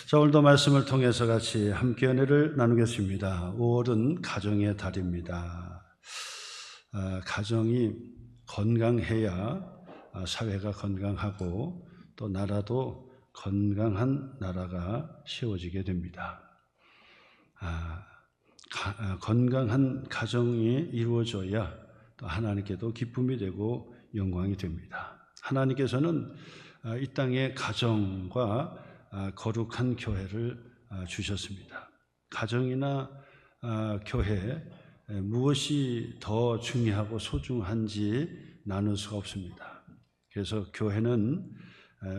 자, 오늘도 말씀을 통해서 같이 함께 은혜를 나누겠습니다. 5월은 가정의 달입니다. 가정이 건강해야 사회가 건강하고 또 나라도 건강한 나라가 세워지게 됩니다. 건강한 가정이 이루어져야 또 하나님께도 기쁨이 되고 영광이 됩니다. 하나님께서는 이 땅에 가정과 거룩한 교회를 주셨습니다. 가정이나 교회 무엇이 더 중요하고 소중한지 나눌 수가 없습니다. 그래서 교회는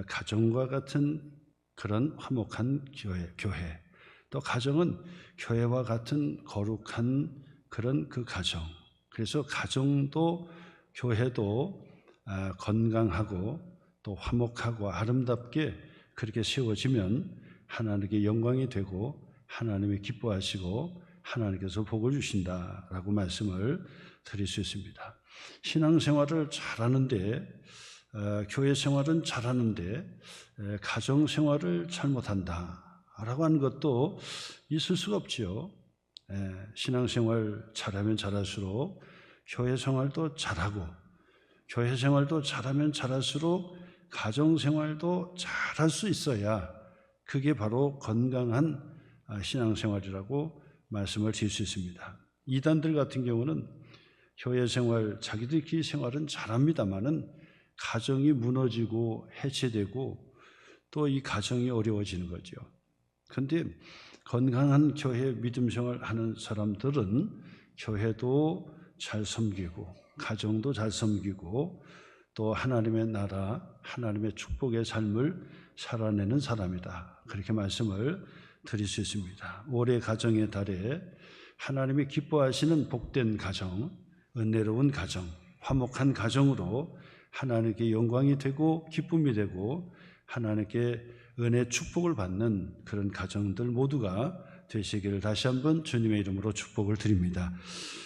가정과 같은 그런 화목한 교회, 또 가정은 교회와 같은 거룩한 그런 그 가정. 그래서 가정도 교회도 건강하고 또 화목하고 아름답게 그렇게 세워지면 하나님께 영광이 되고 하나님이 기뻐하시고 하나님께서 복을 주신다라고 말씀을 드릴 수 있습니다. 신앙생활을 잘하는데 교회 생활은 잘하는데 가정생활을 잘못한다라고 하는 것도 있을 수가 없지요. 신앙생활 잘하면 잘할수록 교회생활도 잘하고 교회생활도 잘하면 잘할수록 가정생활도 잘할 수 있어야 그게 바로 건강한 신앙생활이라고 말씀을 드릴 수 있습니다. 이단들 같은 경우는 교회생활, 자기들끼리 생활은 잘합니다마는 가정이 무너지고 해체되고 또 이 가정이 어려워지는 거죠. 그런데 건강한 교회 믿음생활 하는 사람들은 교회도 잘 섬기고 가정도 잘 섬기고 또 하나님의 나라, 하나님의 축복의 삶을 살아내는 사람이다. 그렇게 말씀을 드릴 수 있습니다. 올해 가정의 달에 하나님이 기뻐하시는 복된 가정, 은혜로운 가정, 화목한 가정으로 하나님께 영광이 되고 기쁨이 되고 하나님께 은혜 축복을 받는 그런 가정들 모두가 되시기를 다시 한번 주님의 이름으로 축복을 드립니다.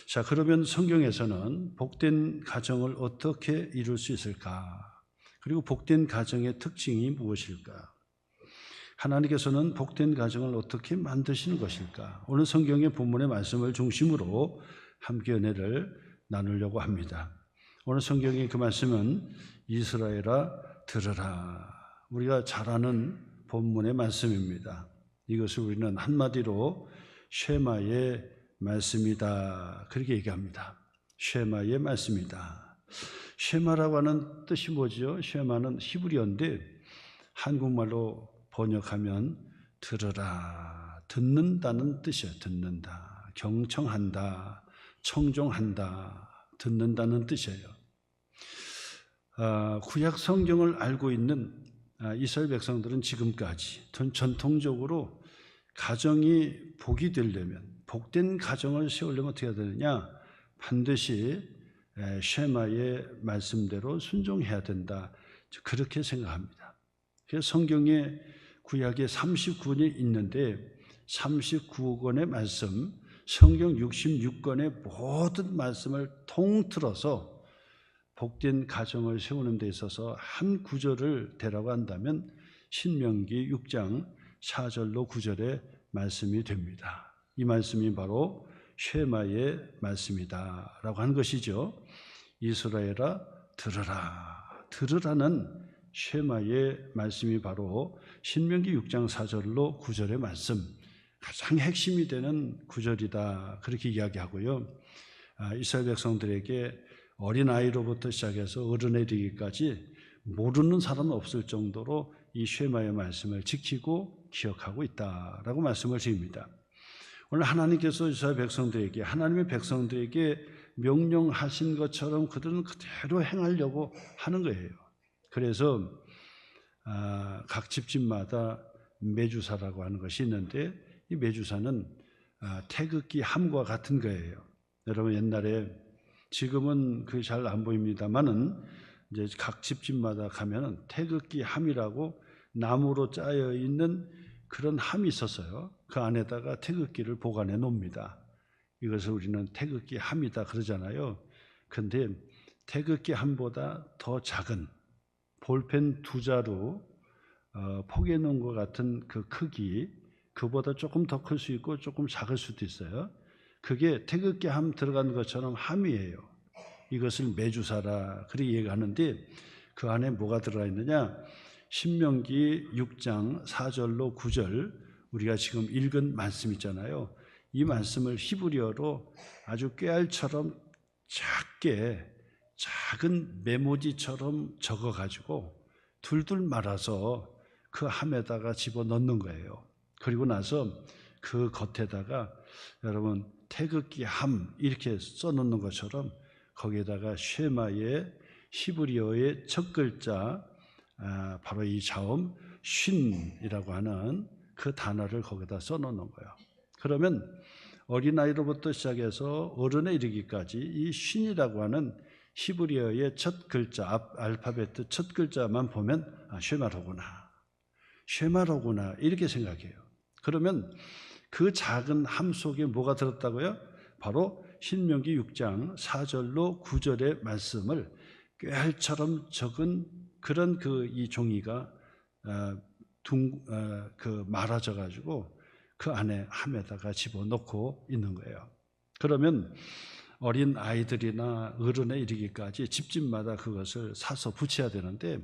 자, 그러면 성경에서는 복된 가정을 어떻게 이룰 수 있을까? 그리고 복된 가정의 특징이 무엇일까? 하나님께서는 복된 가정을 어떻게 만드시는 것일까? 오늘 성경의 본문의 말씀을 중심으로 함께 은혜를 나누려고 합니다. 오늘 성경의 그 말씀은 이스라엘아 들으라. 우리가 잘 아는 본문의 말씀입니다. 이것을 우리는 한마디로 쉐마의 말씀이다 그렇게 얘기합니다. 쉐마의 말씀이다. 쉐마라고 하는 뜻이 뭐죠? 쉐마는 히브리어인데 한국말로 번역하면 들으라, 듣는다는 뜻이에요. 듣는다, 경청한다, 청종한다, 듣는다는 뜻이에요. 구약 성경을 알고 있는 이스라엘 백성들은 지금까지 전통적으로 가정이 복이 되려면, 복된 가정을 세우려면 어떻게 해야 되느냐? 반드시 쉐마의 말씀대로 순종해야 된다. 그렇게 생각합니다. 그래서 성경에 구약에 39권이 있는데 39권의 말씀, 성경 66권의 모든 말씀을 통틀어서 복된 가정을 세우는 데 있어서 한 구절을 대라고 한다면 신명기 6장 4절로 9절의 말씀이 됩니다. 이 말씀이 바로 쉐마의 말씀이다 라고 하는 것이죠. 이스라엘아 들으라. 들으라는 쉐마의 말씀이 바로 신명기 6장 4절로 9절의 말씀, 가장 핵심이 되는 구절이다 그렇게 이야기하고요. 이스라엘 백성들에게 어린아이로부터 시작해서 어른에 이르기까지 모르는 사람은 없을 정도로 이 쉐마의 말씀을 지키고 기억하고 있다라고 말씀을 드립니다. 오늘 하나님께서 이스라엘 백성들에게, 하나님의 백성들에게 명령하신 것처럼 그들은 그대로 행하려고 하는 거예요. 그래서 각 집집마다 매주사라고 하는 것이 있는데 이 매주사는 태극기 함과 같은 거예요. 여러분 옛날에, 지금은 그게 잘 안 보입니다만은 이제 각 집집마다 가면은 태극기 함이라고 나무로 짜여 있는 그런 함이 있었어요. 그 안에다가 태극기를 보관해 놓습니다. 이것을 우리는 태극기 함이다 그러잖아요. 그런데 태극기 함보다 더 작은 볼펜 2자루 포개 놓은 것 같은 그 크기, 그보다 조금 더 클 수 있고 조금 작을 수도 있어요. 그게 태극기 함 들어간 것처럼 함이에요. 이것을 메주사라 그렇게 얘기하는데 그 안에 뭐가 들어가 있느냐? 신명기 6장 4절로 9절 우리가 지금 읽은 말씀 있잖아요. 이 말씀을 히브리어로 아주 꾀알처럼 작게 작은 메모지처럼 적어가지고 둘둘 말아서 그 함에다가 집어넣는 거예요. 그리고 나서 그 겉에다가 여러분 태극기 함 이렇게 써놓는 것처럼 거기에다가 쉐마의 히브리어의 첫 글자 바로 이 자음 쉰이라고 하는 그 단어를 거기다 써놓는 거예요. 그러면 어린아이로부터 시작해서 어른에 이르기까지 이 쉰이라고 하는 히브리어의 첫 글자, 알파벳 첫 글자만 보면 쉐마로구나 이렇게 생각해요. 그러면 그 작은 함 속에 뭐가 들었다고요? 바로 신명기 6장 4절로 9절의 말씀을 꾀알처럼 적은 그런 이 종이가 말아져 가지고 그 안에 함에다가 집어넣고 있는 거예요. 그러면 어린 아이들이나 어른에 이르기까지 집집마다 그것을 사서 붙여야 되는데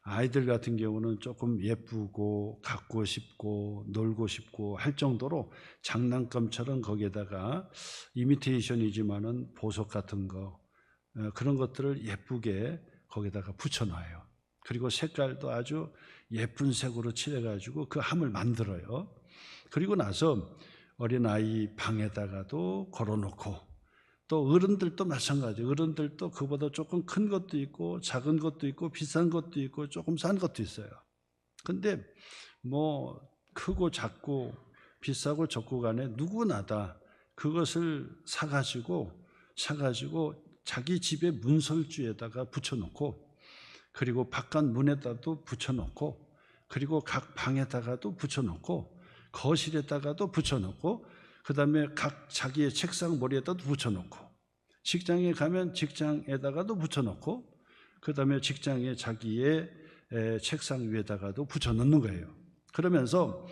아이들 같은 경우는 조금 예쁘고 갖고 싶고 놀고 싶고 할 정도로 장난감처럼 거기에다가 이미테이션이지만은 보석 같은 거 그런 것들을 예쁘게 거기다가 붙여놔요. 그리고 색깔도 아주 예쁜 색으로 칠해가지고 그 함을 만들어요. 그리고 나서 어린아이 방에다가도 걸어놓고 또 어른들도 마찬가지. 어른들도 그보다 조금 큰 것도 있고 작은 것도 있고 비싼 것도 있고 조금 싼 것도 있어요. 근데 뭐 크고 작고 비싸고 적고 간에 누구나 다 그것을 사가지고 자기 집의 문설주에다가 붙여놓고 그리고 바깥 문에다도 붙여놓고 그리고 각 방에다가도 붙여놓고 거실에다가도 붙여놓고 그 다음에 각 자기의 책상 머리에다도 붙여놓고 직장에 가면 직장에다가도 붙여놓고 그 다음에 직장에 자기의 책상 위에다가도 붙여놓는 거예요. 그러면서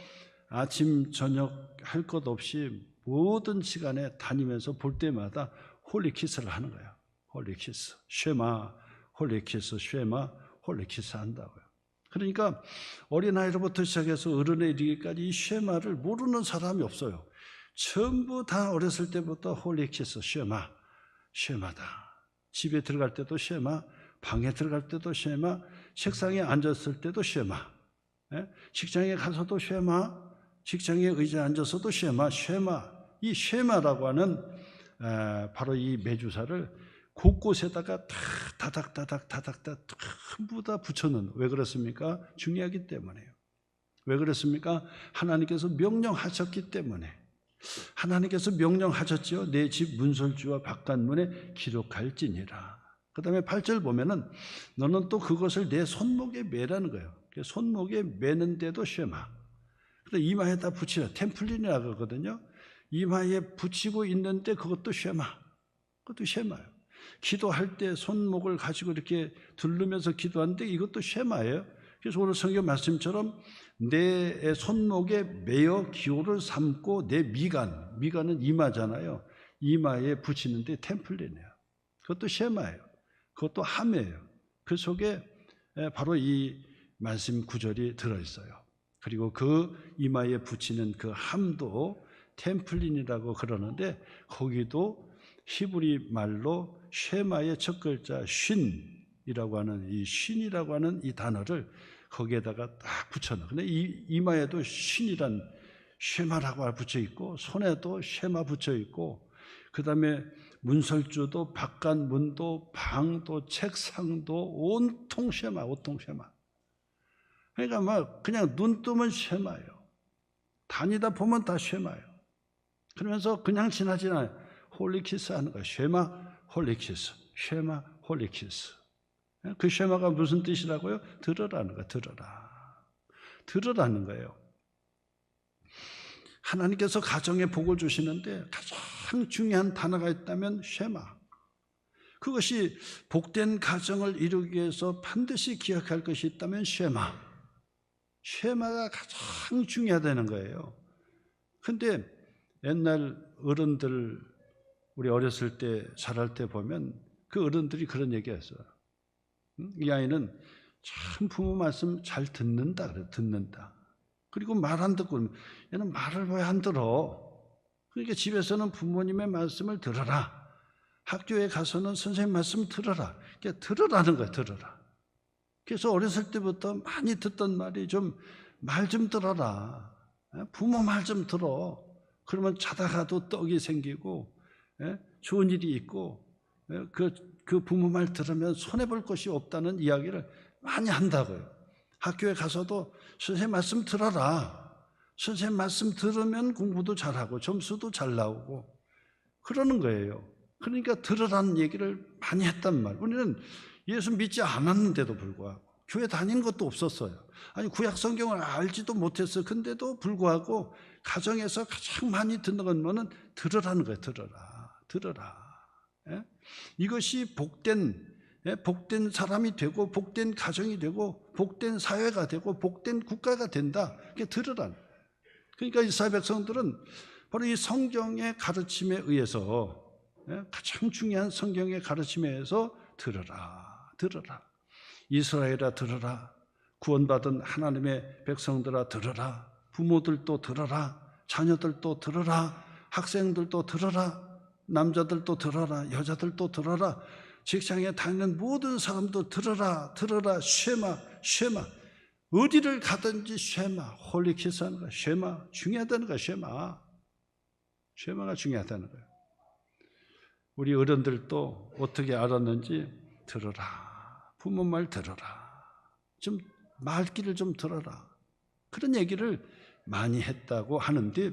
아침 저녁 할 것 없이 모든 시간에 다니면서 볼 때마다 홀리키스를 하는 거예요. 홀리키스, 쉐마, 홀리키스, 쉐마, 홀리키스 한다고요. 그러니까 어린아이로부터 시작해서 어른에 이르기까지 이 쉐마를 모르는 사람이 없어요. 전부 다 어렸을 때부터 홀리키스, 쉐마다. 집에 들어갈 때도 쉐마, 방에 들어갈 때도 쉐마, 책상에 앉았을 때도 쉐마, 직장에 가서도 쉐마, 직장에 의자에 앉아서도 쉐마. 이 쉐마라고 하는 바로 이 메주사를 곳곳에다가 다닥다닥 전부 다 붙여놓는. 왜 그렇습니까? 중요하기 때문에요. 왜 그렇습니까? 하나님께서 명령하셨기 때문에. 하나님께서 명령하셨죠. 내 집 문설주와 바깥문에 기록할지니라. 그 다음에 8절 보면은 너는 또 그것을 내 손목에 매라는 거예요. 손목에 매는데도 쉐마. 이마에다 붙이라. 템플린이라고 하거든요. 이마에 붙이고 있는데 그것도 쉐마. 그것도 쉐마예요. 기도할 때 손목을 가지고 이렇게 두르면서 기도하는데 이것도 쉐마예요. 그래서 오늘 성경 말씀처럼 내 손목에 매어 기호를 삼고 내 미간은 이마잖아요. 이마에 붙이는데 템플린이에요. 그것도 쉐마예요. 그것도 함이에요. 그 속에 바로 이 말씀 구절이 들어있어요. 그리고 그 이마에 붙이는 그 함도 템플린이라고 그러는데 거기도 히브리 말로 쉐마의 첫 글자 쉰이라고 하는 이 쉰이라고 하는 이 단어를 거기에다가 딱 붙여놔. 근데 이 이마에도 쉰이란 쉐마라고 붙여 있고 손에도 쉐마 붙여 있고 그 다음에 문설주도 바깥 문도 방도 책상도 온통 쉐마. 그러니까 막 그냥 눈 뜨면 쉐마예요. 다니다 보면 다 쉐마예요. 그러면서 그냥 지나지 않아요. 홀리키스 하는 거예요. 쉐마 홀리키스, 쉐마 홀리키스. 그 쉐마가 무슨 뜻이라고요? 들으라는 거예요. 들으라는 거예요. 하나님께서 가정에 복을 주시는데 가장 중요한 단어가 있다면 쉐마. 그것이 복된 가정을 이루기 위해서 반드시 기억할 것이 있다면 쉐마. 쉐마가 가장 중요하다는 거예요. 근데 옛날 어른들, 우리 어렸을 때 자랄 때 보면 그 어른들이 그런 얘기했어요. 이 아이는 참 부모 말씀 잘 듣는다 그래. 듣는다. 그리고 말 안 듣고, 얘는 말을 왜 안 들어? 그러니까 집에서는 부모님의 말씀을 들어라. 학교에 가서는 선생님 말씀 들어라. 그러니까 들으라는 거야. 들어라. 그래서 어렸을 때부터 많이 듣던 말이 말 좀 들어라. 부모 말 좀 들어. 그러면 자다가도 떡이 생기고 좋은 일이 있고 그 부모 말 들으면 손해볼 것이 없다는 이야기를 많이 한다고요. 학교에 가서도 선생님 말씀 들어라. 선생님 말씀 들으면 공부도 잘하고 점수도 잘 나오고 그러는 거예요. 그러니까 들으라는 얘기를 많이 했단 말이에요. 우리는 예수 믿지 않았는데도 불구하고 교회 다니는 것도 없었어요. 아니 구약 성경을 알지도 못했어요. 근데도 불구하고 가정에서 가장 많이 듣는 건 뭐는 들으라는 거예요. 들어라. 이것이 복된 사람이 되고 복된 가정이 되고 복된 사회가 되고 복된 국가가 된다. 그게 들으라는 거예요. 그러니까 이스라엘 백성들은 바로 이 성경의 가르침에 의해서 가장 중요한 성경의 가르침에 의해서 들어라. 이스라엘아 들어라. 구원받은 하나님의 백성들아 들어라. 부모들도 들어라. 자녀들도 들어라. 학생들도 들어라. 남자들도 들어라. 여자들도 들어라. 직장에 다니는 모든 사람도 들어라. 쉐마. 어디를 가든지 쉐마. 홀리키스하는 거야. 쉐마. 중요하다는 거야. 쉐마가 중요하다는 거야. 우리 어른들도 어떻게 알았는지 들어라. 부모 말 들어라. 좀 말귀를 좀 들어라. 그런 얘기를 많이 했다고 했는데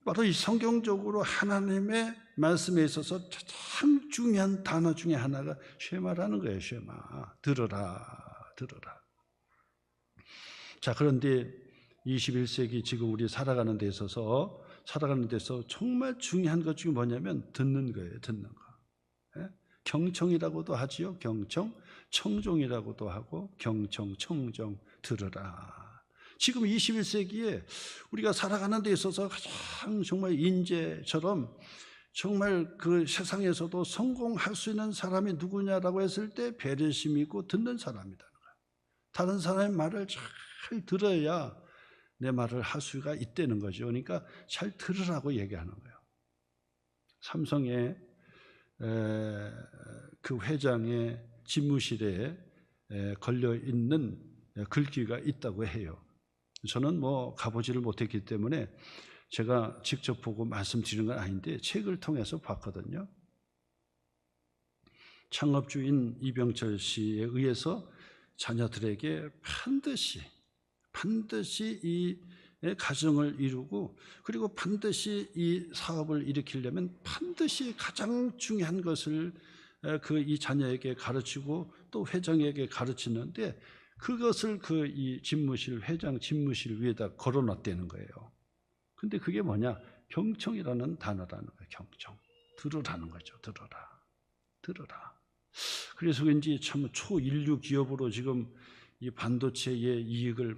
바로 이 성경적으로 하나님의 말씀에 있어서 가장 중요한 단어 중에 하나가 쉐마라는 거예요. 쉐마. 들어라. 자, 그런데 21세기 지금 우리 살아가는 데 있어서 정말 중요한 것 중에 뭐냐면 듣는 거예요. 듣는 거. 경청이라고도 하지요. 경청, 청종이라고도 하고 경청, 청정, 들으라. 지금 21세기에 우리가 살아가는 데 있어서 가장 정말 인재처럼 정말 그 세상에서도 성공할 수 있는 사람이 누구냐라고 했을 때 배려심 있고 듣는 사람이라는 거예요. 다른 사람의 말을 잘 들어야 내 말을 할 수가 있다는 거죠. 그러니까 잘 들으라고 얘기하는 거예요. 삼성의 그 회장의 집무실에 걸려있는 글귀가 있다고 해요. 저는 가보지를 못했기 때문에 제가 직접 보고 말씀드리는 건 아닌데 책을 통해서 봤거든요. 창업주인 이병철 씨에 의해서 자녀들에게 반드시 이 가정을 이루고 그리고 반드시 이 사업을 일으키려면 반드시 가장 중요한 것을 이 자녀에게 가르치고 또 회장에게 가르치는데 그것을 이 회장 집무실 위에다 걸어놨다는 거예요. 근데 그게 뭐냐? 경청이라는 단어라는 거예요. 경청. 들으라는 거죠. 들어라. 그래서 그런지 참 초인류 기업으로 지금 이 반도체의 이익을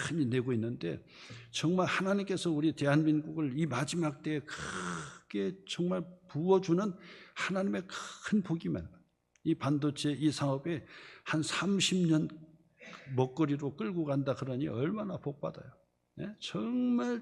많이 내고 있는데 정말 하나님께서 우리 대한민국을 이 마지막 때에 크게 정말 부어주는 하나님의 큰 복이면 이 반도체 이 사업에 한 30년 먹거리로 끌고 간다 그러니 얼마나 복받아요. 정말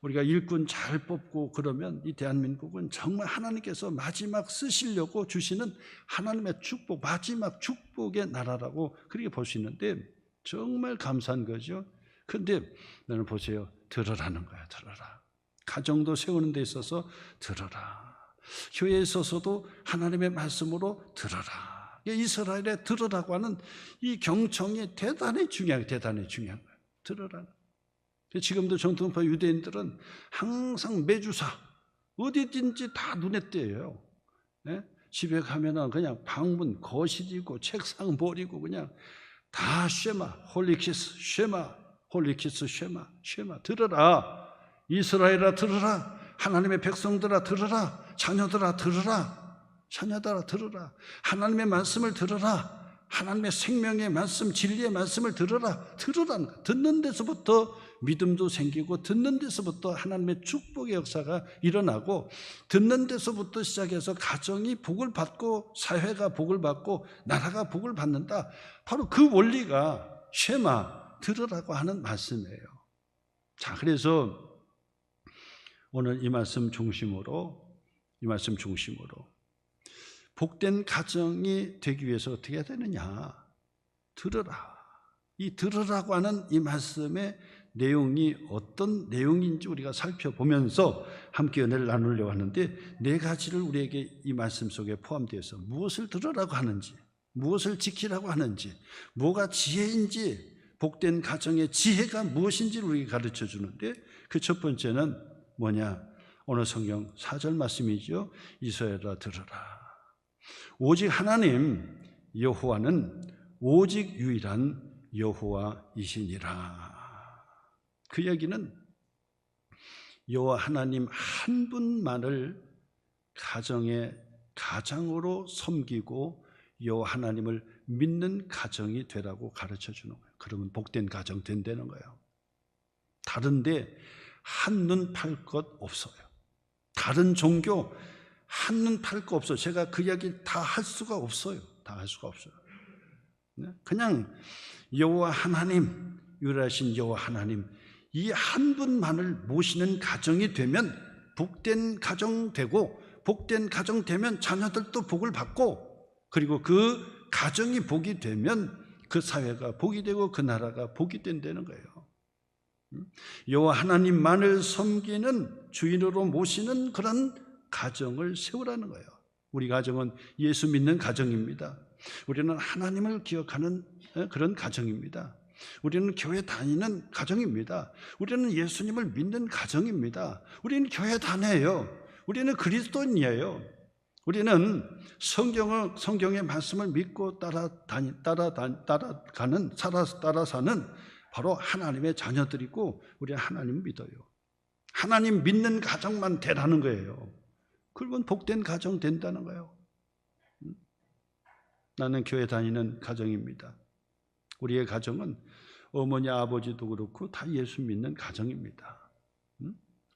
우리가 일꾼 잘 뽑고 그러면 이 대한민국은 정말 하나님께서 마지막 쓰시려고 주시는 하나님의 축복, 마지막 축복의 나라라고 그렇게 볼 수 있는데 정말 감사한 거죠. 그런데 너는 보세요. 들으라는 거야. 들어라. 가정도 세우는 데 있어서 들어라. 교회에 있어서도 하나님의 말씀으로 들어라. 이스라엘에 들으라고 하는 이 경청이 대단히 중요한 거예요. 들으라는. 지금도 정통파 유대인들은 항상 매주사 어디든지 다 눈에 띄어요. 집에 가면은 그냥 방문 거실이고 책상 버리고 그냥 다 쉐마 홀리키스 쉐마 들으라. 이스라엘아 들으라. 하나님의 백성들아 들으라. 자녀들아 들으라. 하나님의 말씀을 들으라. 하나님의 생명의 말씀, 진리의 말씀을 들으라는 거예요. 듣는 데서부터 믿음도 생기고, 듣는 데서부터 하나님의 축복의 역사가 일어나고, 듣는 데서부터 시작해서 가정이 복을 받고, 사회가 복을 받고, 나라가 복을 받는다. 바로 그 원리가 쉐마, 들으라고 하는 말씀이에요. 자, 그래서 오늘 이 말씀 중심으로 복된 가정이 되기 위해서 어떻게 해야 되느냐? 들으라. 이 들으라고 하는 이 말씀의 내용이 어떤 내용인지 우리가 살펴보면서 함께 은혜를 나누려고 하는데, 네 가지를 우리에게 이 말씀 속에 포함되어서 무엇을 들으라고 하는지, 무엇을 지키라고 하는지, 뭐가 지혜인지, 복된 가정의 지혜가 무엇인지를 우리에게 가르쳐 주는데, 그 첫 번째는 뭐냐? 오늘 성경 4절 말씀이죠. 이스라엘아 들으라. 오직 하나님 여호와는 오직 유일한 여호와이시니라. 그 얘기는 여호와 하나님 한 분만을 가장으로 섬기고 여호와 하나님을 믿는 가정이 되라고 가르쳐 주는 거예요. 그러면 복된 가정 된다는 거예요. 다른데 한눈 팔 것 없어요. 다른 종교 한눈 팔 거 없어요. 제가 그 이야기 다 할 수가 없어요. 그냥 여호와 하나님, 유일하신 여호와 하나님, 이 한 분만을 모시는 가정이 되면 복된 가정 되고, 복된 가정 되면 자녀들도 복을 받고, 그리고 그 가정이 복이 되면 그 사회가 복이 되고 그 나라가 복이 된다는 거예요. 여호와 하나님만을 섬기는, 주인으로 모시는 그런 가정을 세우라는 거예요. 우리 가정은 예수 믿는 가정입니다. 우리는 하나님을 기억하는 그런 가정입니다. 우리는 교회 다니는 가정입니다. 우리는 예수님을 믿는 가정입니다. 우리는 교회 다녀요. 우리는 그리스도인이에요. 우리는 성경의 말씀을 믿고 따라 사는 바로 하나님의 자녀들이고, 우리는 하나님 믿어요. 하나님 믿는 가정만 되라는 거예요. 그러면 복된 가정 된다는 거예요. 나는 교회 다니는 가정입니다. 우리의 가정은 어머니 아버지도 그렇고 다 예수 믿는 가정입니다.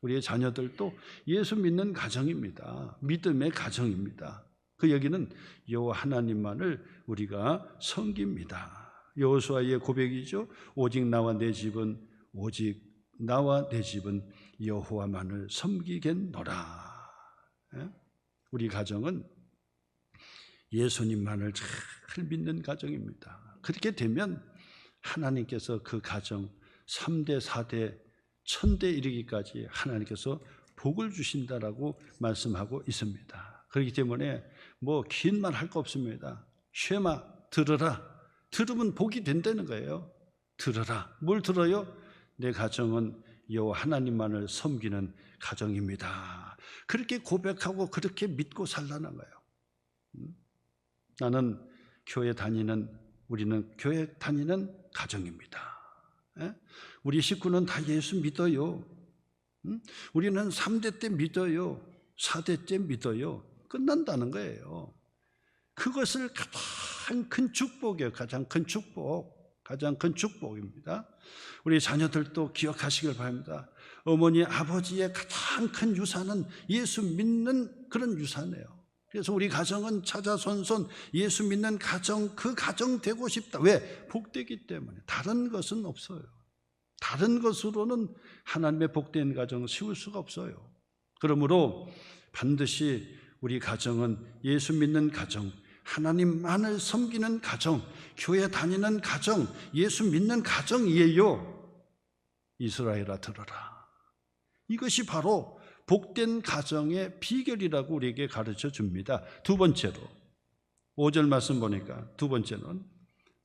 우리의 자녀들도 예수 믿는 가정입니다. 믿음의 가정입니다. 그 얘기는 여호와 하나님만을 우리가 섬깁니다. 여호수아의 고백이죠. 오직 나와 내 집은 여호와만을 섬기겠노라. 우리 가정은 예수님만을 잘 믿는 가정입니다. 그렇게 되면 하나님께서 그 가정 3대, 4대, 1000대 이르기까지 하나님께서 복을 주신다라고 말씀하고 있습니다. 그렇기 때문에 뭐 긴 말 할 거 없습니다. 쉐마, 들으라. 들으면 복이 된다는 거예요. 들으라. 뭘 들어요? 내 가정은 여호와 하나님만을 섬기는 가정입니다. 그렇게 고백하고 그렇게 믿고 살라는 거예요. 우리는 교회 다니는 가정입니다. 우리 식구는 다 예수 믿어요. 우리는 3대 때 믿어요. 4대 때 믿어요. 끝난다는 거예요. 그것을 가장 큰 축복이에요. 가장 큰 축복입니다. 우리 자녀들도 기억하시길 바랍니다. 어머니, 아버지의 가장 큰 유산은 예수 믿는 그런 유산이에요. 그래서 우리 가정은 차자손손 예수 믿는 가정, 그 가정 되고 싶다. 왜? 복되기 때문에. 다른 것은 없어요. 다른 것으로는 하나님의 복된 가정을 세울 수가 없어요. 그러므로 반드시 우리 가정은 예수 믿는 가정, 하나님만을 섬기는 가정, 교회 다니는 가정, 예수 믿는 가정이에요. 이스라엘아 들어라. 이것이 바로 복된 가정의 비결이라고 우리에게 가르쳐 줍니다. 두 번째로 5절 말씀 보니까 두 번째는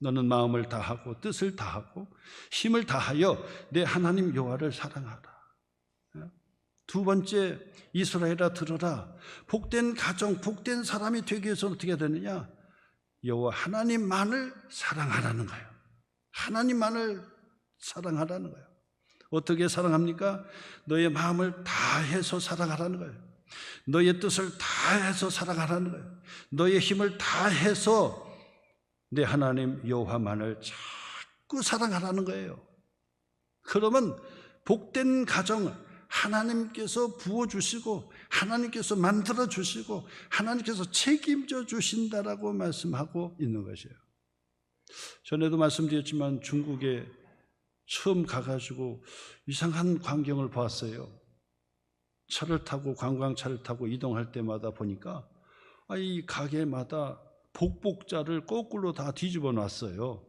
너는 마음을 다하고 뜻을 다하고 힘을 다하여 내 하나님 여호와를 사랑하라. 두 번째, 이스라엘아 들어라. 복된 가정, 복된 사람이 되기 위해서 어떻게 해야 되느냐? 여호와 하나님만을 사랑하라는 거예요. 하나님만을 사랑하라는 거예요. 어떻게 사랑합니까? 너의 마음을 다해서 사랑하라는 거예요. 너의 뜻을 다해서 사랑하라는 거예요. 너의 힘을 다해서 내 하나님 여호와만을 자꾸 사랑하라는 거예요. 그러면 복된 가정을 하나님께서 부어주시고 하나님께서 만들어주시고 하나님께서 책임져 주신다라고 말씀하고 있는 것이에요. 전에도 말씀드렸지만 중국에 처음 가가지고 이상한 광경을 봤어요. 차를 타고 관광차를 타고 이동할 때마다 보니까 이 가게마다 복복자를 거꾸로 다 뒤집어 놨어요.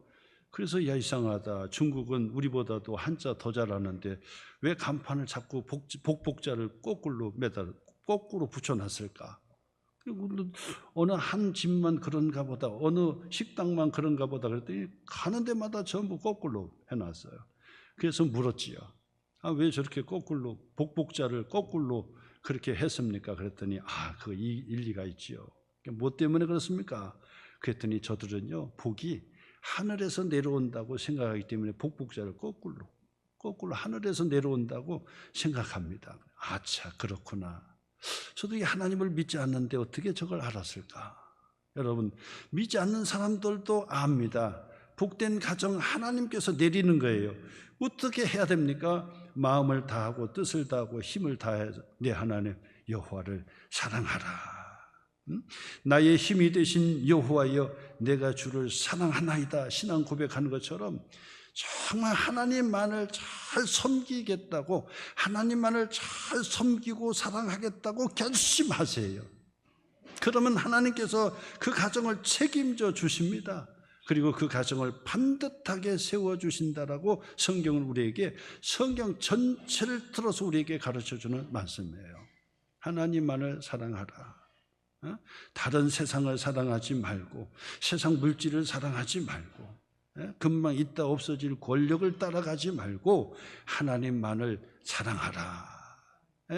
그래서 야, 이상하다. 중국은 우리보다도 한자 더 잘하는데 왜 간판을 자꾸 복복자를 거꾸로 붙여놨을까? 어느 한 집만 그런가 보다, 어느 식당만 그런가 보다 그랬더니 가는 데마다 전부 거꾸로 해놨어요. 그래서 물었지요. 왜 저렇게 거꾸로 복복자를 거꾸로 그렇게 했습니까? 그랬더니 그 일리가 있지요. 뭐 때문에 그렇습니까? 그랬더니 저들은요, 복이 하늘에서 내려온다고 생각하기 때문에 복복자를 거꾸로 하늘에서 내려온다고 생각합니다. 아차, 그렇구나. 저도 이 하나님을 믿지 않는데 어떻게 저걸 알았을까? 여러분, 믿지 않는 사람들도 압니다. 복된 가정 하나님께서 내리는 거예요. 어떻게 해야 됩니까? 마음을 다하고 뜻을 다하고 힘을 다해서 내 하나님 여호와를 사랑하라. 나의 힘이 되신 여호와여, 내가 주를 사랑하나이다. 신앙 고백하는 것처럼 정말 하나님만을 잘 섬기겠다고, 하나님만을 잘 섬기고 사랑하겠다고 결심하세요. 그러면 하나님께서 그 가정을 책임져 주십니다. 그리고 그 가정을 반듯하게 세워주신다라고 성경은 우리에게, 성경 전체를 들어서 우리에게 가르쳐주는 말씀이에요. 하나님만을 사랑하라. 다른 세상을 사랑하지 말고, 세상 물질을 사랑하지 말고, 금방 있다 없어질 권력을 따라가지 말고 하나님만을 사랑하라.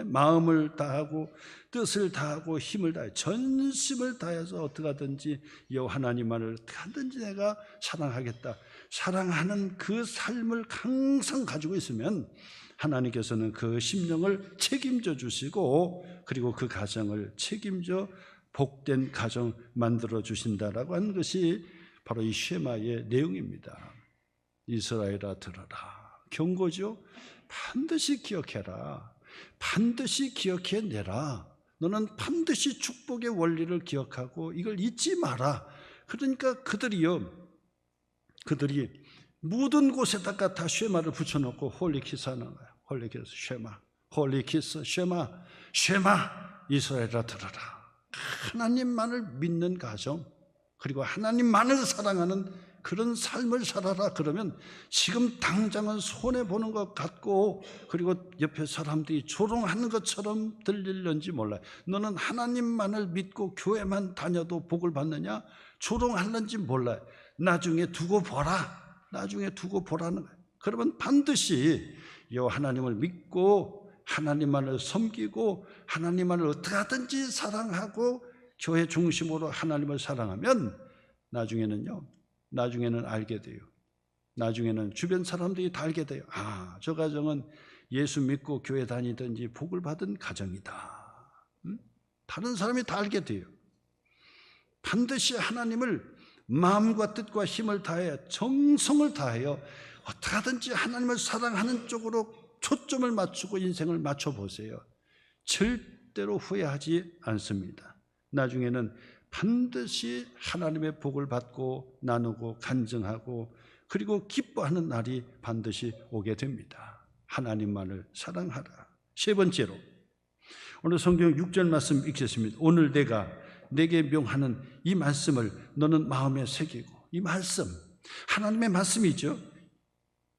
마음을 다하고 뜻을 다하고 힘을 다해 전심을 다해서 어떻게 하든지 여호와 하나님만을 어떻게 하든지 내가 사랑하겠다. 사랑하는 그 삶을 항상 가지고 있으면 하나님께서는 그 심령을 책임져 주시고, 그리고 그 가정을 책임져 복된 가정 만들어 주신다라고 하는 것이 바로 이 쉐마의 내용입니다. 이스라엘아 들어라. 경고죠. 반드시 기억해라. 반드시 기억해내라. 너는 반드시 축복의 원리를 기억하고 이걸 잊지 마라. 그러니까 그들이 모든 곳에다가 다 쉐마를 붙여놓고 홀리키스 하는 거야. 홀리키스, 쉐마, 홀리키스, 쉐마, 쉐마. 이스라엘아 들어라. 하나님만을 믿는 가정, 그리고 하나님만을 사랑하는 그런 삶을 살아라. 그러면 지금 당장은 손해보는 것 같고, 그리고 옆에 사람들이 조롱하는 것처럼 들릴는지 몰라요. 너는 하나님만을 믿고 교회만 다녀도 복을 받느냐? 조롱하는지 몰라요. 나중에 두고 보라. 나중에 두고 보라는 거예요. 그러면 반드시 여호와 하나님을 믿고 하나님만을 섬기고 하나님만을 어떻게 하든지 사랑하고 교회 중심으로 하나님을 사랑하면 나중에는 알게 돼요. 나중에는 주변 사람들이 다 알게 돼요. 저 가정은 예수 믿고 교회 다니든지 복을 받은 가정이다. 다른 사람이 다 알게 돼요. 반드시 하나님을 마음과 뜻과 힘을 다해 정성을 다하여 어떻게 하든지 하나님을 사랑하는 쪽으로 초점을 맞추고 인생을 맞춰보세요. 절대로 후회하지 않습니다. 나중에는 반드시 하나님의 복을 받고 나누고 간증하고 그리고 기뻐하는 날이 반드시 오게 됩니다. 하나님만을 사랑하라. 세 번째로 오늘 성경 6절 말씀 읽겠습니다. 오늘 내가 내게 명하는 이 말씀을 너는 마음에 새기고, 이 말씀 하나님의 말씀이죠.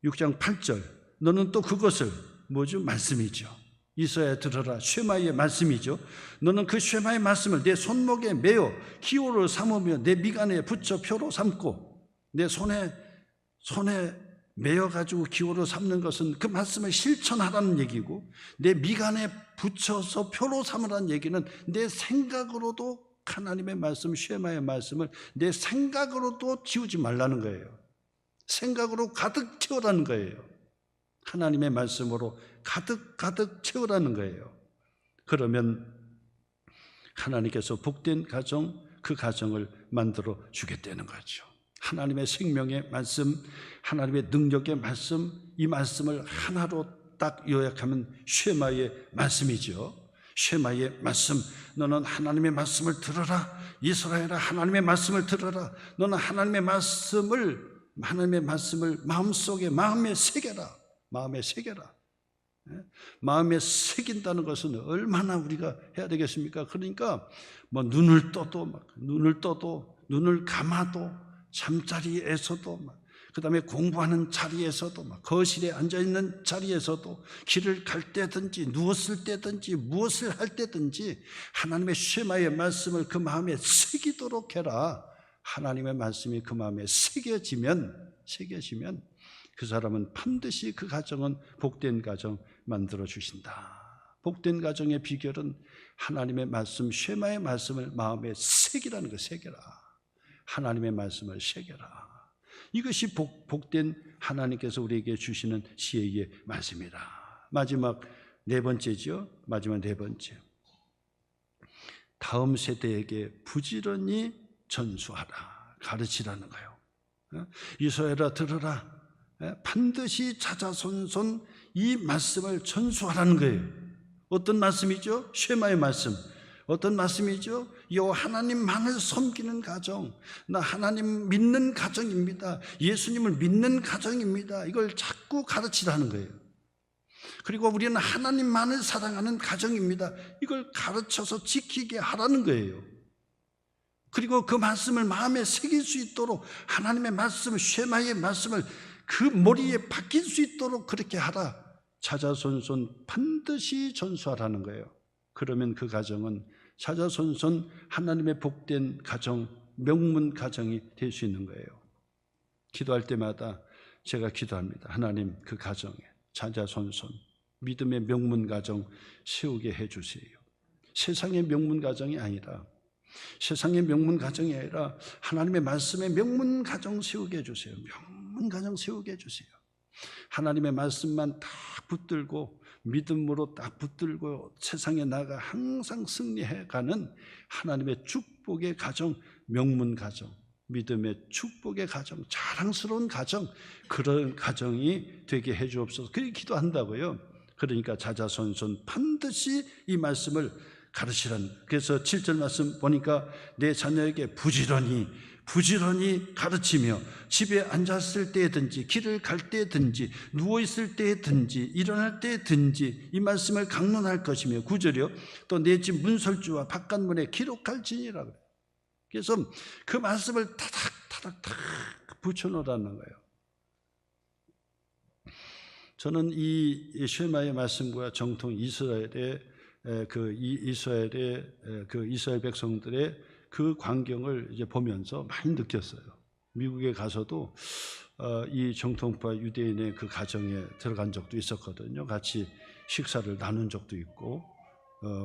6장 8절 너는 또 그것을 말씀이죠. 이스라엘 들어라. 쉐마의 말씀이죠. 너는 그 쉐마의 말씀을 내 손목에 매어 기호로 삼으며 내 미간에 붙여 표로 삼고, 내 손에 매어가지고 기호로 삼는 것은 그 말씀을 실천하라는 얘기고, 내 미간에 붙여서 표로 삼으라는 얘기는 내 생각으로도 하나님의 말씀, 쉐마의 말씀을 내 생각으로도 지우지 말라는 거예요. 생각으로 가득 채우라는 거예요. 하나님의 말씀으로 가득 채우라는 거예요. 그러면 하나님께서 복된 가정, 그 가정을 만들어 주겠다는 거죠. 하나님의 생명의 말씀, 하나님의 능력의 말씀, 이 말씀을 하나로 딱 요약하면 쉐마의 말씀이죠. 쉐마의 말씀. 너는 하나님의 말씀을 들어라. 이스라엘아, 하나님의 말씀을 들어라. 너는 하나님의 말씀을 마음에 새겨라. 마음에 새겨라. 마음에 새긴다는 것은 얼마나 우리가 해야 되겠습니까? 그러니까 뭐 눈을 떠도 눈을 감아도 잠자리에서도 그다음에 공부하는 자리에서도 거실에 앉아 있는 자리에서도 길을 갈 때든지 누웠을 때든지 무엇을 할 때든지 하나님의 쉐마의 말씀을 그 마음에 새기도록 해라. 하나님의 말씀이 그 마음에 새겨지면 그 사람은 반드시 그 가정은 복된 가정 만들어 주신다. 복된 가정의 비결은 하나님의 말씀, 쉐마의 말씀을 마음에 새기라는 거. 새겨라. 하나님의 말씀을 새겨라. 이것이 복된 하나님께서 우리에게 주시는 지혜의 말씀이다. 마지막 네 번째죠. 마지막 네 번째. 다음 세대에게 부지런히 전수하라. 가르치라는 거예요. 이스라엘아 들으라. 반드시 자자손손 이 말씀을 전수하라는 거예요. 어떤 말씀이죠? 쉐마의 말씀. 어떤 말씀이죠? 여호와 하나님만을 섬기는 가정, 나 하나님 믿는 가정입니다. 예수님을 믿는 가정입니다. 이걸 자꾸 가르치라는 거예요. 그리고 우리는 하나님만을 사랑하는 가정입니다. 이걸 가르쳐서 지키게 하라는 거예요. 그리고 그 말씀을 마음에 새길 수 있도록 하나님의 말씀, 쉐마의 말씀을 그 머리에 박힐 수 있도록 그렇게 하라. 자자손손 반드시 전수하라는 거예요. 그러면 그 가정은 자자손손 하나님의 복된 가정, 명문 가정이 될 수 있는 거예요. 기도할 때마다 제가 기도합니다. 하나님 그 가정에 자자손손 믿음의 명문 가정 세우게 해주세요. 세상의 명문 가정이 아니라 하나님의 말씀의 명문 가정 세우게 해주세요. 명문 가정 세우게 해주세요. 하나님의 말씀만 딱 붙들고 믿음으로 딱 붙들고 세상에 나가 항상 승리해가는 하나님의 축복의 가정, 명문 가정, 믿음의 축복의 가정, 자랑스러운 가정, 그런 가정이 되게 해주옵소서. 그렇게 기도한다고요. 그러니까 자자손손 반드시 이 말씀을 가르치라는. 그래서 7절 말씀 보니까 내 자녀에게 부지런히 가르치며 집에 앉았을 때든지 길을 갈 때든지 누워있을 때든지 일어날 때든지 이 말씀을 강론할 것이며 9절이요. 또 내 집 문설주와 바깥문에 기록할지니라 그래요. 그래서 그 말씀을 타닥타닥 붙여놓으라는 거예요. 저는 이 쉐마의 말씀과 정통 이스라엘 백성들의 그 광경을 이제 보면서 많이 느꼈어요. 미국에 가서도 이 정통파 유대인의 그 가정에 들어간 적도 있었거든요. 같이 식사를 나눈 적도 있고,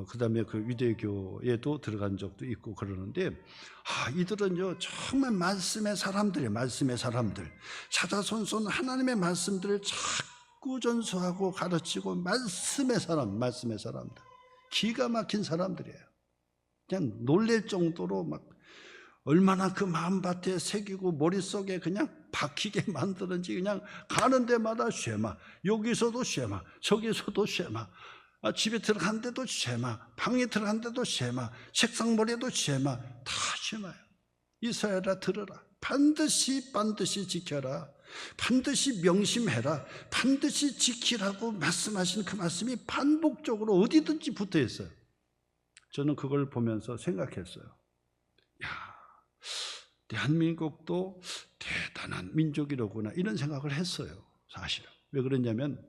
그 다음에 그 유대교에도 들어간 적도 있고 그러는데, 이들은요 정말 말씀의 사람들, 자자손손 하나님의 말씀들을 자꾸 전수하고 가르치고 말씀의 사람들, 기가 막힌 사람들이에요. 그냥 놀랄 정도로 막 얼마나 그 마음밭에 새기고 머릿속에 그냥 박히게 만드는지, 그냥 가는 데마다 쉐마, 여기서도 쉐마, 저기서도 쉐마, 집에 들어간 데도 쉐마, 방에 들어간 데도 쉐마, 책상 머리에도 쉐마, 다 쉐마예요. 이스라엘아 들으라. 반드시 지켜라. 반드시 명심해라. 반드시 지키라고 말씀하신 그 말씀이 반복적으로 어디든지 붙어 있어요. 저는 그걸 보면서 생각했어요. 대한민국도 대단한 민족이로구나, 이런 생각을 했어요. 사실은. 왜 그러냐면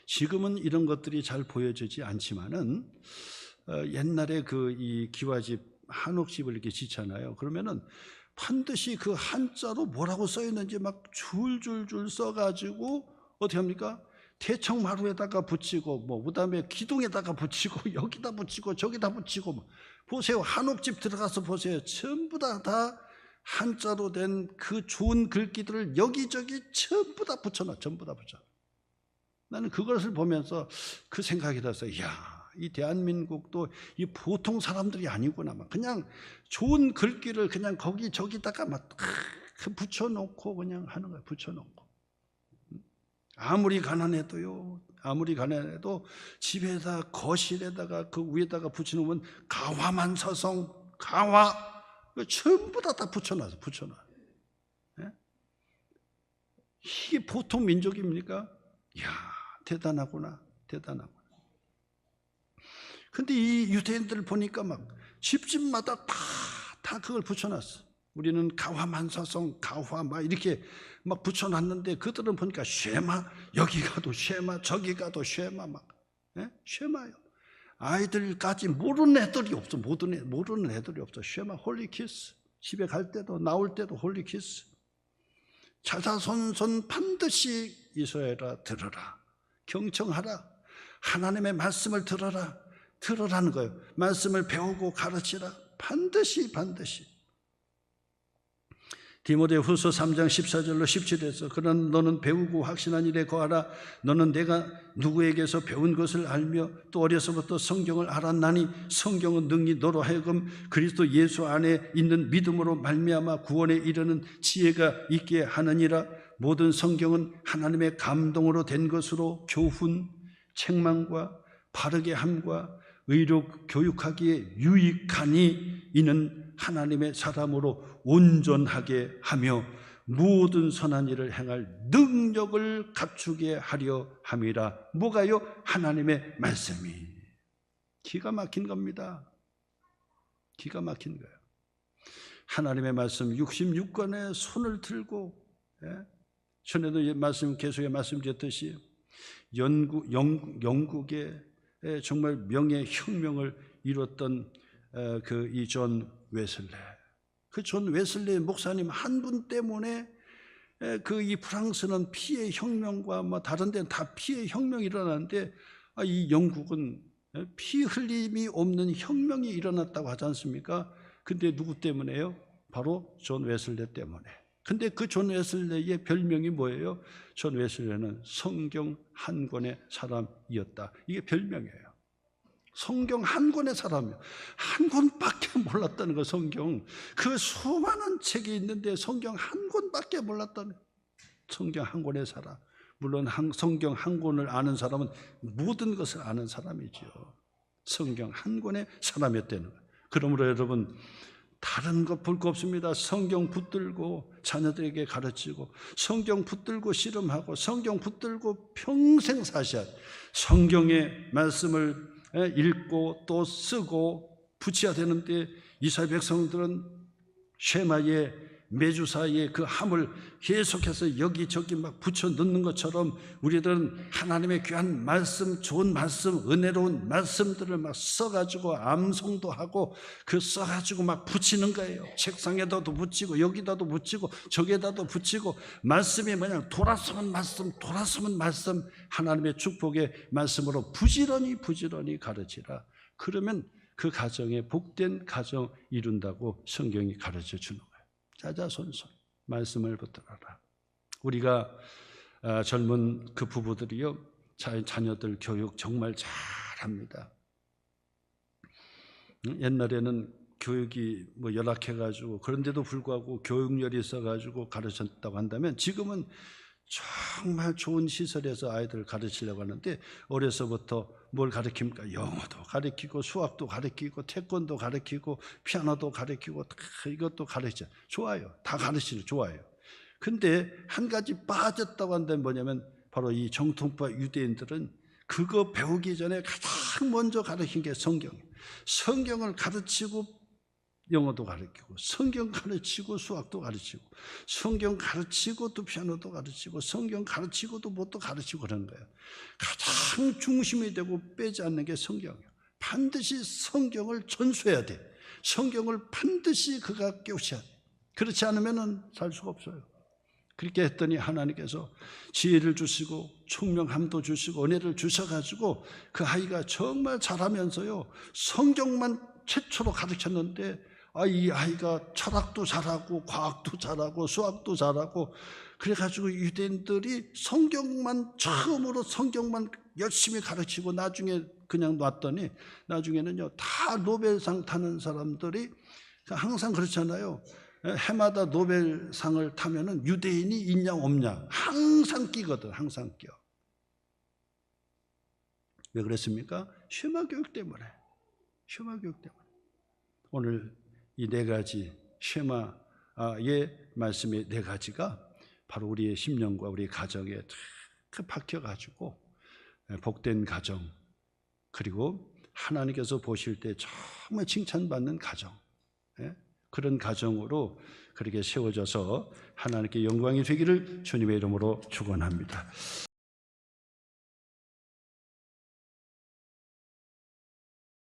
지금은 이런 것들이 잘 보여지지 않지만은 옛날에 이 기와집, 한옥집을 이렇게 짓잖아요. 그러면은 반드시 그 한자로 뭐라고 써 있는지 막 줄줄줄 써가지고 어떻게 합니까? 대청마루에다가 붙이고, 그다음에 기둥에다가 붙이고, 여기다 붙이고, 저기다 붙이고, 보세요. 한옥집 들어가서 보세요. 전부 다 한자로 된 그 좋은 글귀들을 여기저기 전부 다 붙여놔. 나는 그것을 보면서 그 생각이 들었어요. 이 대한민국도 이 보통 사람들이 아니구나. 그냥 좋은 글귀를 그냥 거기 저기다가 막 붙여놓고 그냥 하는 거예요. 붙여놓고. 아무리 가난해도 집에다 거실에다가 그 위에다가 붙여놓으면 가화만사성, 가화 전부 다 붙여놔서 붙여놔. 예? 이게 보통 민족입니까? 이야, 대단하구나. 근데 이 유대인들을 보니까 막 집집마다 다 그걸 붙여놨어. 우리는 가화만사성, 가화 막 이렇게 막 붙여놨는데 그들은 보니까 쉐마, 여기 가도 쉐마, 저기 가도 쉐마 막, 예? 쉐마요. 아이들까지 모르는 애들이 없어. 모르는 애들이 없어. 쉐마, 홀리키스. 집에 갈 때도 나올 때도 홀리키스. 자자손손 반드시 이스라엘아 들으라. 경청하라. 하나님의 말씀을 들으라는 거예요. 말씀을 배우고 가르치라. 반드시. 디모데후서 3장 14절로 17절에서 그러나 너는 배우고 확신한 일에 거하라. 너는 내가 누구에게서 배운 것을 알며 또 어려서부터 성경을 알았나니 성경은 능히 너로 하여금 그리스도 예수 안에 있는 믿음으로 말미암아 구원에 이르는 지혜가 있게 하느니라. 모든 성경은 하나님의 감동으로 된 것으로 교훈, 책망과 바르게 함과 의로 교육하기에 유익하니 이는 하나님의 사람으로 온전하게 하며 모든 선한 일을 행할 능력을 갖추게 하려 함이라. 뭐가요? 하나님의 말씀이. 기가 막힌 겁니다. 기가 막힌 거예요. 하나님의 말씀 66권에 손을 들고, 전에도 계속에 말씀드렸듯이 영국의 정말 명예혁명을 이뤘던 이 존 웨슬레, 그 존 웨슬레 목사님 한 분 때문에 이 프랑스는 피해 혁명과 다른 데는 다 피해 혁명이 일어나는데 이 영국은 피 흘림이 없는 혁명이 일어났다고 하지 않습니까? 근데 누구 때문에요? 바로 존 웨슬레 때문에. 근데 그 존 웨슬레의 별명이 뭐예요? 존 웨슬레는 성경 한 권의 사람이었다. 이게 별명이에요. 성경 한 권의 사람이요. 한 권밖에 몰랐다는 거. 성경 그 수많은 책이 있는데 성경 한 권밖에 몰랐다는. 성경 한 권의 사람. 물론 성경 한 권을 아는 사람은 모든 것을 아는 사람이죠. 성경 한 권의 사람이었다는 거예요. 그러므로 여러분 다른 것 볼 거 없습니다. 성경 붙들고 자녀들에게 가르치고 성경 붙들고 씨름하고 성경 붙들고 평생 사셔야 돼요. 성경의 말씀을 읽고 또 쓰고 붙여야 되는데 이스라엘 백성들은 쉐마의 메주사의 그 함을 계속해서 여기저기 막 붙여 넣는 것처럼 우리들은 하나님의 귀한 말씀, 좋은 말씀, 은혜로운 말씀들을 막 써가지고 암송도 하고 그 써가지고 막 붙이는 거예요. 책상에다도 붙이고 여기다도 붙이고 저기다도 붙이고 말씀이 뭐냐 돌아서면 말씀 하나님의 축복의 말씀으로 부지런히 가르치라. 그러면 그 가정에 복된 가정 이룬다고 성경이 가르쳐 주는 거예요. 자자손손 말씀을 붙들어라. 우리가 젊은 그 부부들이요 자녀들 교육 정말 잘합니다. 옛날에는 교육이 열악해가지고 그런데도 불구하고 교육열이 있어가지고 가르쳤다고 한다면 지금은 정말 좋은 시설에서 아이들을 가르치려고 하는데 어려서부터 뭘 가르칩니까? 영어도 가르치고 수학도 가르치고 태권도 가르치고 피아노도 가르치고 이것도 가르쳐. 좋아요. 다 가르치는 좋아요. 근데 한 가지 빠졌다고 한다면 뭐냐면 바로 이 정통파 유대인들은 그거 배우기 전에 가장 먼저 가르친 게 성경이에요. 성경을 가르치고 영어도 가르치고 성경 가르치고 수학도 가르치고 성경 가르치고 또 피아노도 가르치고 성경 가르치고도 뭣도 가르치고 그러는 거예요. 가장 중심이 되고 빼지 않는 게 성경이에요. 반드시 성경을 전수해야 돼. 성경을 반드시 그가 깨우쳐야 돼. 그렇지 않으면 살 수가 없어요. 그렇게 했더니 하나님께서 지혜를 주시고 총명함도 주시고 은혜를 주셔가지고 그 아이가 정말 잘하면서요 성경만 최초로 가르쳤는데 이 아이가 철학도 잘하고 과학도 잘하고 수학도 잘하고 그래가지고 유대인들이 처음으로 성경만 열심히 가르치고 나중에 그냥 놨더니 나중에는요 다 노벨상 타는 사람들이 항상 그렇잖아요. 해마다 노벨상을 타면은 유대인이 있냐 없냐 항상 끼거든. 항상 껴. 왜 그랬습니까? 쉐마 교육 때문에. 쉐마 교육 때문에. 오늘 이 네 가지 쉐마의 말씀의 네 가지가 바로 우리의 심령과 우리 가정에 탁 박혀가지고 복된 가정, 그리고 하나님께서 보실 때 정말 칭찬받는 가정, 그런 가정으로 그렇게 세워져서 하나님께 영광이 되기를 주님의 이름으로 축원합니다.